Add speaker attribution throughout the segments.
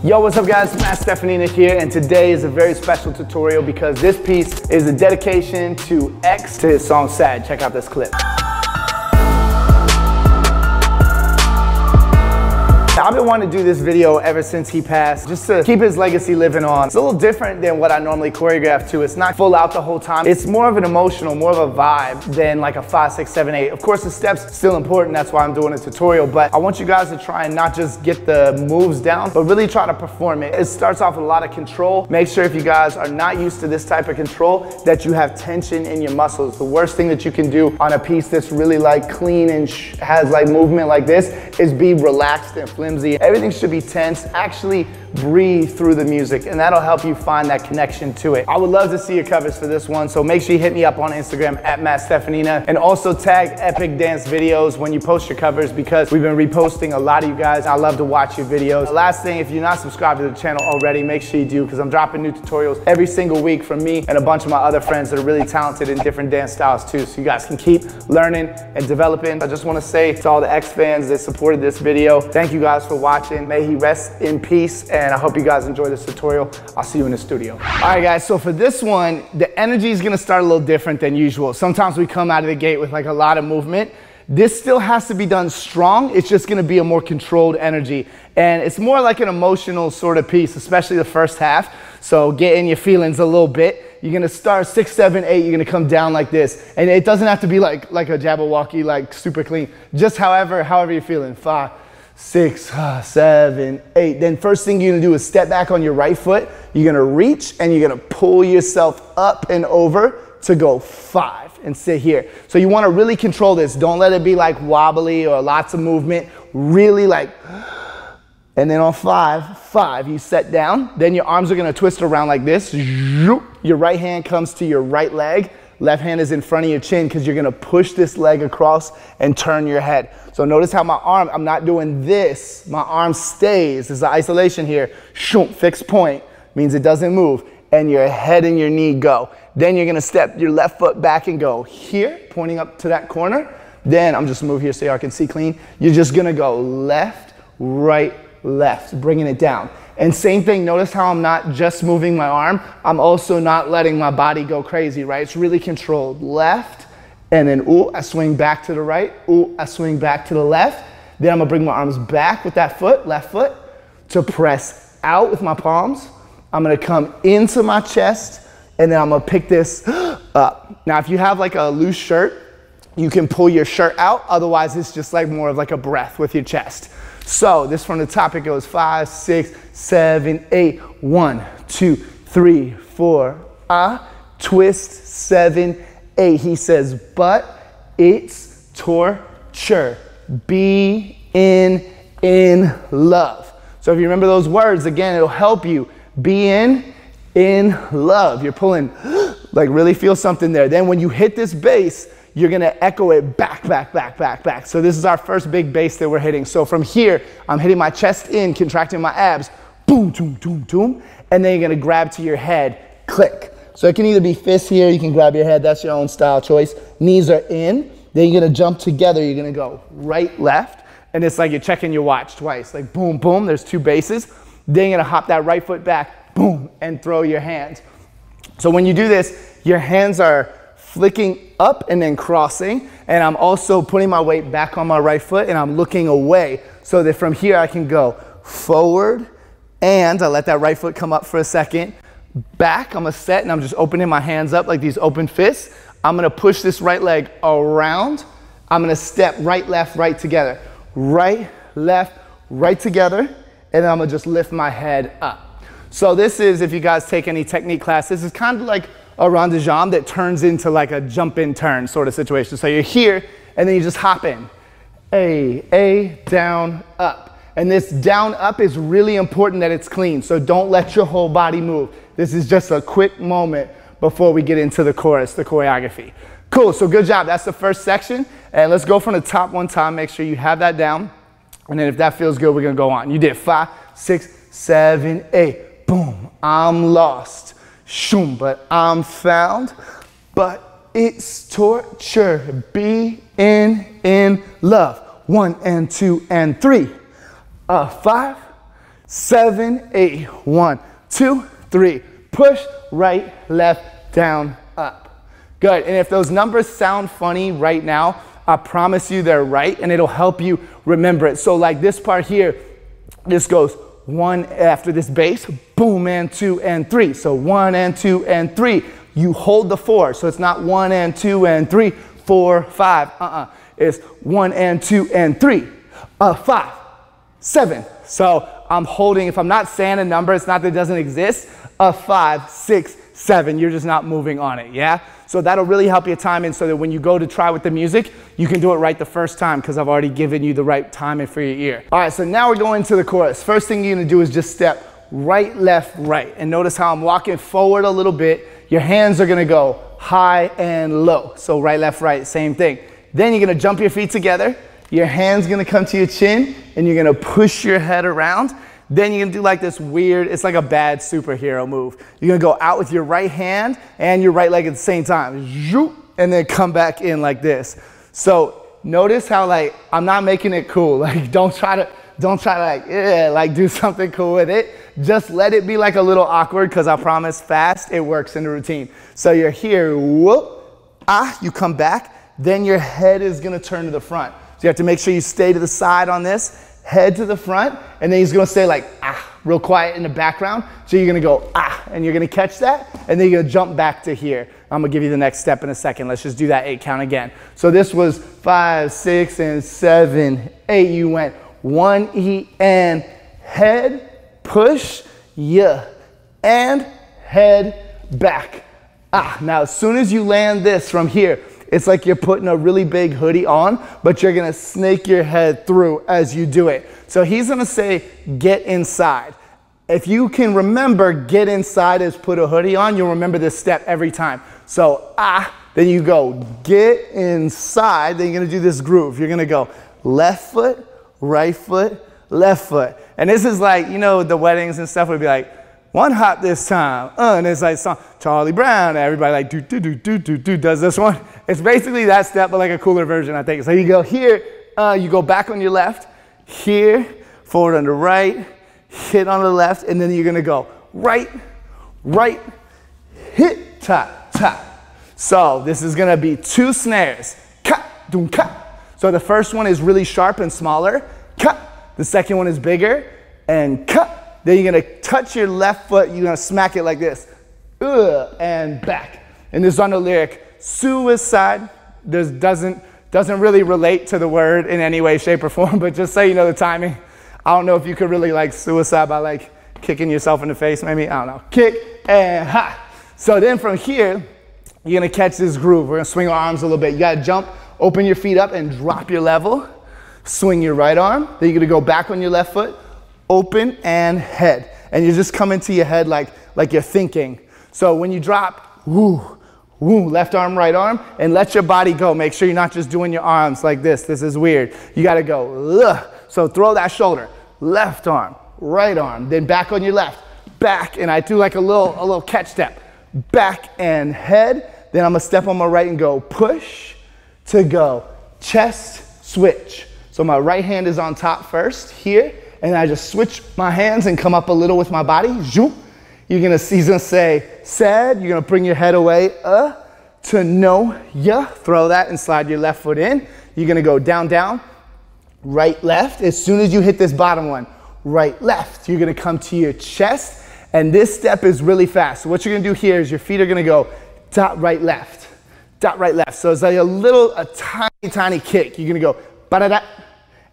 Speaker 1: Yo, what's up guys? Matt Steffanina here, and today is a very special tutorial because this piece is a dedication to X to his song Sad. Check out this clip. I've been wanting to do this video ever since he passed, just to keep his legacy living on. It's a little different than what I normally choreograph to. It's not full out the whole time. It's more of an emotional, more of a vibe than like a 5, 6, 7, 8. Of course, the steps still important. That's why I'm doing a tutorial, but I want you guys to try and not just get the moves down, but really try to perform it. It starts off with a lot of control. Make sure if you guys are not used to this type of control, that you have tension in your muscles. The worst thing that you can do on a piece that's really like clean and has like movement like this is be relaxed and flimsy. Everything should be tense. Actually breathe through the music, and that'll help you find that connection to it. I would love to see your covers for this one, so make sure you hit me up on Instagram at Matt Steffanina, and also tag Epic Dance Videos when you post your covers, because we've been reposting a lot of you guys. I love to watch your videos. The last thing, if you're not subscribed to the channel already, make sure you do, because I'm dropping new tutorials every single week from me and a bunch of my other friends that are really talented in different dance styles too, so you guys can keep learning and developing. I just want to say to all the X fans that supported this video, thank you guys for watching. May he rest in peace, and I hope you guys enjoy this tutorial. I'll see you in the studio. All right guys, so for this one, the energy is gonna start a little different than usual. Sometimes we come out of the gate with like a lot of movement. This still has to be done strong. It's just gonna be a more controlled energy. And it's more like an emotional sort of piece, especially the first half. So get in your feelings a little bit. You're gonna start 6, 7, 8, you're gonna come down like this. And it doesn't have to be like a Jabberwocky, like super clean. Just however you're feeling. 5, 6, 7, 8. Then first thing you're gonna do is step back on your right foot. You're gonna reach and you're gonna pull yourself up and over to go 5 and sit here. So you wanna really control this. Don't let it be like wobbly or lots of movement. Really like, and then on 5, you set down. Then your arms are gonna twist around like this. Your right hand comes to your right leg. Left hand is in front of your chin, because you're gonna push this leg across and turn your head. So notice how my arm, I'm not doing this. My arm stays. There's an isolation here. Fixed point means it doesn't move. And your head and your knee go. Then you're gonna step your left foot back and go here, pointing up to that corner. Then I'm just move here so y'all can see clean. You're just gonna go left, right, left, bringing it down. And same thing, notice how I'm not just moving my arm, I'm also not letting my body go crazy, right? It's really controlled. Left, and then ooh, I swing back to the right, ooh, I swing back to the left. Then I'm gonna bring my arms back with that foot, left foot, to press out with my palms. I'm gonna come into my chest, and then I'm gonna pick this up. Now, if you have like a loose shirt, you can pull your shirt out, otherwise it's just like more of like a breath with your chest. So this from the top, it goes 5, 6, 7, 8. 1, 2, 3, 4. Twist 7, 8. He says, but it's torture. Be in love. So if you remember those words, again, it'll help you. Be in love. You're pulling, like really feel something there. Then when you hit this bass, you're gonna echo it back, back, back, back, back. So this is our first big bass that we're hitting. So from here, I'm hitting my chest in, contracting my abs, boom, boom, boom, boom, and then you're gonna grab to your head, click. So it can either be fists here, you can grab your head, that's your own style choice. Knees are in, then you're gonna jump together, you're gonna go right, left, and it's like you're checking your watch twice, like boom, boom, there's 2 basses. Then you're gonna hop that right foot back, boom, and throw your hands. So when you do this, your hands are flicking up and then crossing, and I'm also putting my weight back on my right foot and I'm looking away, so that from here I can go forward, and I let that right foot come up for a second, back, I'm gonna set, and I'm just opening my hands up like these open fists. I'm gonna push this right leg around, I'm gonna step right, left, right together, right, left, right together, and then I'm gonna just lift my head up. So this is, if you guys take any technique class, this is kind of like a rond de jambe that turns into like a jump in turn sort of situation. So you're here and then you just hop in. A, down, up. And this down, up is really important that it's clean. So don't let your whole body move. This is just a quick moment before we get into the chorus, the choreography. Cool, so good job. That's the first section. And let's go from the top one time. Make sure you have that down. And then if that feels good, we're gonna go on. You did 5, 6, 7, 8. Boom, I'm lost. Shoom, but I'm found. But it's torture. Be in love. 1 and 2 and 3. 5, 7, 8. 1, 2, 3. Push, right, left, down, up. Good. And if those numbers sound funny right now, I promise you they're right, and it'll help you remember it. So like this part here, this goes 1 after this bass, boom, and 2 and 3. So 1 and 2 and 3. You hold the 4, so it's not 1 and 2 and 3, 4, 5. It's 1 and 2 and 3, 5, 7. So I'm holding, if I'm not saying a number, it's not that it doesn't exist, 5, 6, 7. You're just not moving on it, yeah? So that'll really help your timing so that when you go to try with the music, you can do it right the first time because I've already given you the right timing for your ear. All right, so now we're going to the chorus. First thing you're gonna do is just step right, left, right. And notice how I'm walking forward a little bit. Your hands are gonna go high and low. So right, left, right, same thing. Then you're gonna jump your feet together. Your hand's gonna come to your chin and you're gonna push your head around. Then you're gonna do like this weird, it's like a bad superhero move. You're gonna go out with your right hand and your right leg at the same time. And then come back in like this. So notice how like, I'm not making it cool. Like don't try to like do something cool with it. Just let it be like a little awkward because I promise fast, it works in the routine. So you're here, whoop, you come back, then your head is gonna turn to the front. So you have to make sure you stay to the side on this. Head to the front, and then he's gonna say like, real quiet in the background. So you're gonna go, and you're gonna catch that, and then you're gonna jump back to here. I'm gonna give you the next step in a second. Let's just do that 8 count again. So this was 5, 6, and 7, 8. You went 1 E and head, push, and head back. Now as soon as you land this from here, it's like you're putting a really big hoodie on, but you're gonna snake your head through as you do it. So he's gonna say, get inside. If you can remember, get inside as put a hoodie on, you'll remember this step every time. So, then you go, get inside, then you're gonna do this groove. You're gonna go left foot, right foot, left foot. And this is like, you know, the weddings and stuff would be like, one hop this time, and it's like song, Charlie Brown, and everybody like do does this one. It's basically that step, but like a cooler version, I think. So you go here, you go back on your left, here, forward on the right, hit on the left, and then you're gonna go right, right, hit, tap, tap. So this is gonna be 2 snares, ka, doom, ka. So the first one is really sharp and smaller, ka. The second one is bigger, and ka. Then you're gonna touch your left foot, you're gonna smack it like this, and back. And this is on the lyric, suicide. This doesn't really relate to the word in any way, shape, or form, but just so you know the timing. I don't know if you could really like suicide by like kicking yourself in the face, maybe, I don't know. Kick and ha. So then from here, you're gonna catch this groove. We're gonna swing our arms a little bit. You gotta jump, open your feet up and drop your level. Swing your right arm. Then you're gonna go back on your left foot, open and head. And you're just coming to your head like you're thinking. So when you drop, woo, woo, left arm, right arm, and let your body go. Make sure you're not just doing your arms like this. This is weird. You gotta go, ugh. So throw that shoulder, left arm, right arm, then back on your left, back, and I do like a little catch step. Back and head, then I'm gonna step on my right and go push to go chest switch. So my right hand is on top first here, and I just switch my hands and come up a little with my body. Zoop. He's gonna say sad, you're gonna bring your head away, to no, yeah, throw that and slide your left foot in. You're gonna go down, down, right, left. As soon as you hit this bottom one, right, left, you're gonna come to your chest, and this step is really fast. So what you're gonna do here is your feet are gonna go dot, right, left, dot, right, left. So it's like a tiny kick. You're gonna go ba-da-da,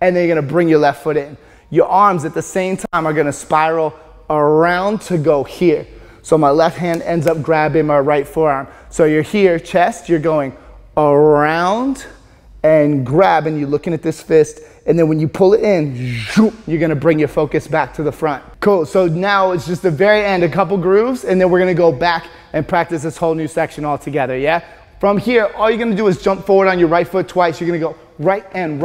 Speaker 1: and then you're gonna bring your left foot in. Your arms at the same time are gonna spiral around to go here. So my left hand ends up grabbing my right forearm. So you're here, chest, you're going around and grab, and you're looking at this fist, and then when you pull it in, you're gonna bring your focus back to the front. Cool, so now it's just the very end, a couple grooves, and then we're gonna go back and practice this whole new section all together, yeah? From here, all you're gonna do is jump forward on your right foot twice. You're gonna go right, and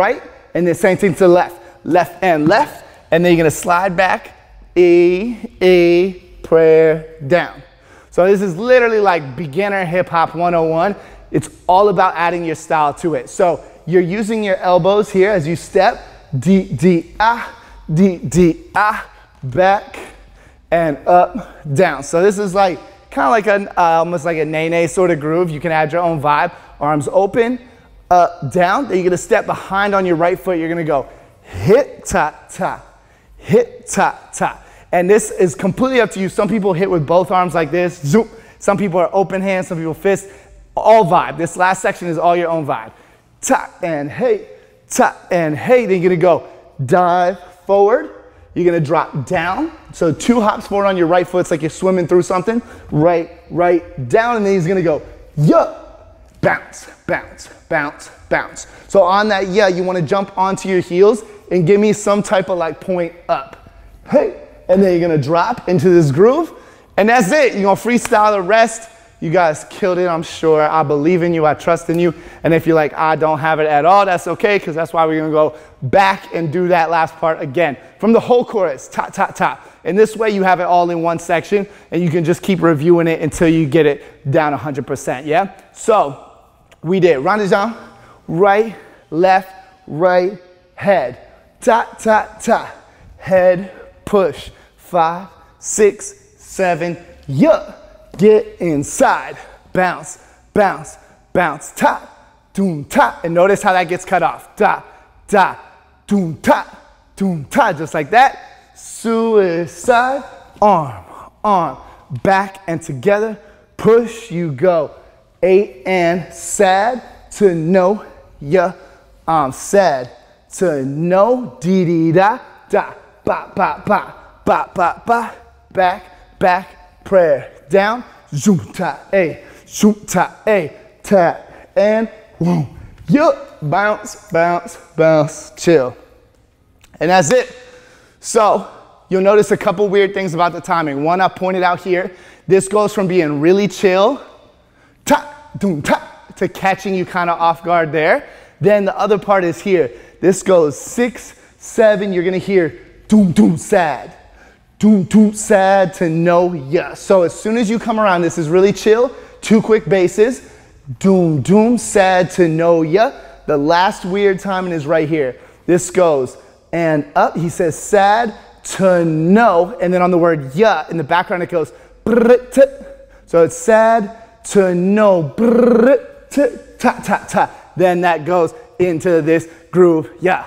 Speaker 1: then same thing to the left, left and left, and then you're gonna slide back, A, prayer, down. So this is literally like beginner hip hop 101. It's all about adding your style to it. So you're using your elbows here as you step, D, D, ah, back, and up, down. So this is like, kind of like an, almost like a nae-nae sort of groove. You can add your own vibe. Arms open, up, down. Then you're gonna step behind on your right foot. You're gonna go hit, ta, ta, hit, ta, ta. And this is completely up to you. Some people hit with both arms like this, zoom. Some people are open hands, some people fist. All vibe. This last section is all your own vibe. Ta and hey, ta and hey. Then you're gonna go dive forward. You're gonna drop down. So 2 hops forward on your right foot. It's like you're swimming through something. Right, down. And then he's gonna go, yeah, bounce, bounce, bounce, bounce. So on that, yeah, you wanna jump onto your heels and give me some type of like point up. Hey, and then you're gonna drop into this groove. And that's it. You're gonna freestyle the rest. You guys killed it, I'm sure. I believe in you, I trust in you. And if you're like, I don't have it at all, that's okay, because that's why we're gonna go back and do that last part again. From the whole chorus, ta, ta, ta. And this way you have it all in one section, and you can just keep reviewing it until you get it down 100%, yeah? So, we did rendezvous, right, left, right, head. Ta, ta, ta, head, push. 5, 6, 7, yeah. Get inside, bounce, bounce, bounce, ta, doom, ta. And notice how that gets cut off. Da, da, doom, ta, just like that. Suicide, arm, back and together. Push, you go. 8 and sad to no, yeah. Sad to no, dee dee da, da, ba, ba, ba, ba, ba, ba. Back, prayer. Down, zoom, ta, tap, and boom. Yup, bounce, bounce, bounce, chill. And that's it. So, you'll notice a couple weird things about the timing. One, I pointed out here. This goes from being really chill, ta, doom, ta, to catching you kind of off guard there. Then the other part is here. This goes 6, 7, you're gonna hear doom, doom, sad. Doom, doom, sad to no, yeah. So as soon as you come around, this is really chill. 2 quick basses. Doom, doom, sad to no, yeah. The last weird timing is right here. This goes and up. He says sad to no. And then on the word yeah, in the background it goes brr-t. So it's sad to no, brr-t, ta, ta, ta. Then that goes into this groove, yeah.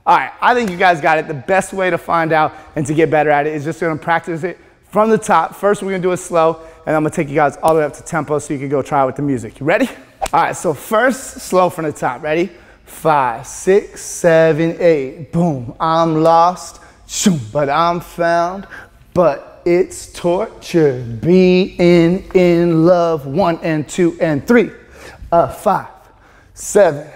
Speaker 1: All right, I think you guys got it. The best way to find out and to get better at it is just gonna practice it from the top. First, we're gonna do it slow, and I'm gonna take you guys all the way up to tempo so you can go try it with the music. You ready? All right, so first, slow from the top. Ready? 5, 6, 7, 8. Boom, I'm lost, shoom, but I'm found. But it's torture being in love. 1 and 2 and 3. 5, 7.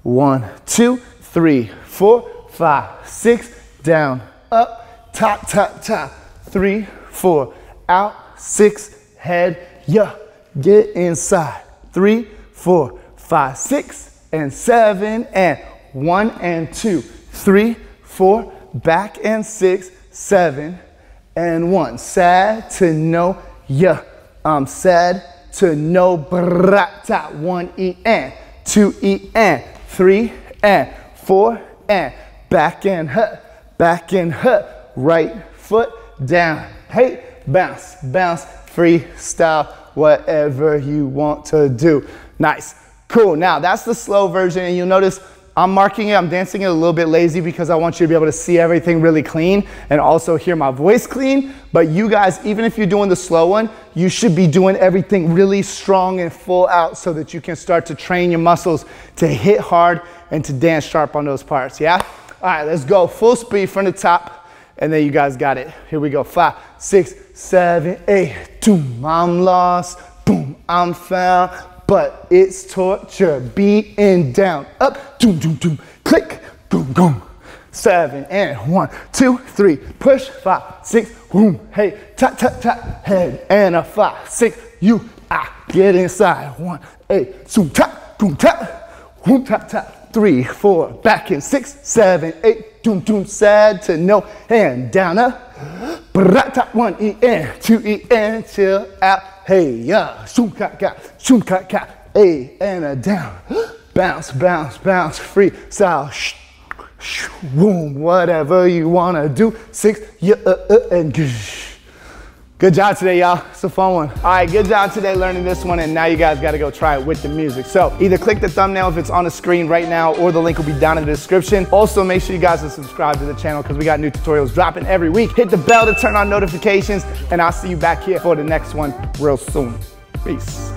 Speaker 1: 1, 2, 3, 4, 5, 6, down, up, top, top, top, 3, 4, out, 6, head, yeah, get inside, 3, 4, 5, 6, and 7, and 1 and 2, 3, 4, back and 6, 7, and 1, sad to no, yeah, I'm sad to no, brata, 1 E and 2 E and 3 and 4 and back and right foot down, hey, bounce, bounce, freestyle, whatever you want to do. Nice, cool. Now that's the slow version, and you'll notice I'm marking it, I'm dancing it a little bit lazy because I want you to be able to see everything really clean and also hear my voice clean. But you guys, even if you're doing the slow one, you should be doing everything really strong and full out so that you can start to train your muscles to hit hard and to dance sharp on those parts, yeah? All right, let's go full speed from the top, and then you guys got it. Here we go, 5, 6, 7, 8, boom, I'm lost, boom, I'm found, but it's torture, beating down, up, doom, doom, doom, click, boom, boom, 7, and 1, 2, 3, push, 5, 6, boom, hey, tap, tap, tap, head, and a 5, 6, you, get inside, 1, 8, zoom, tap, boom, tap, boom, tap, tap, 3, 4, back in 6, 7, 8, doom, doom, sad to no, and down, up, brata, 1 E, and 2 E, and chill out, hey, yeah, shoom, ka, hey, and a down, bounce, bounce, bounce, freestyle, Boom, whatever you wanna do. 6, yeah, and good job today, y'all. It's a fun one. All right, good job today learning this one, and now you guys gotta go try it with the music. So either click the thumbnail if it's on the screen right now, or the link will be down in the description. Also, make sure you guys are subscribed to the channel because we got new tutorials dropping every week. Hit the bell to turn on notifications, and I'll see you back here for the next one real soon. Peace.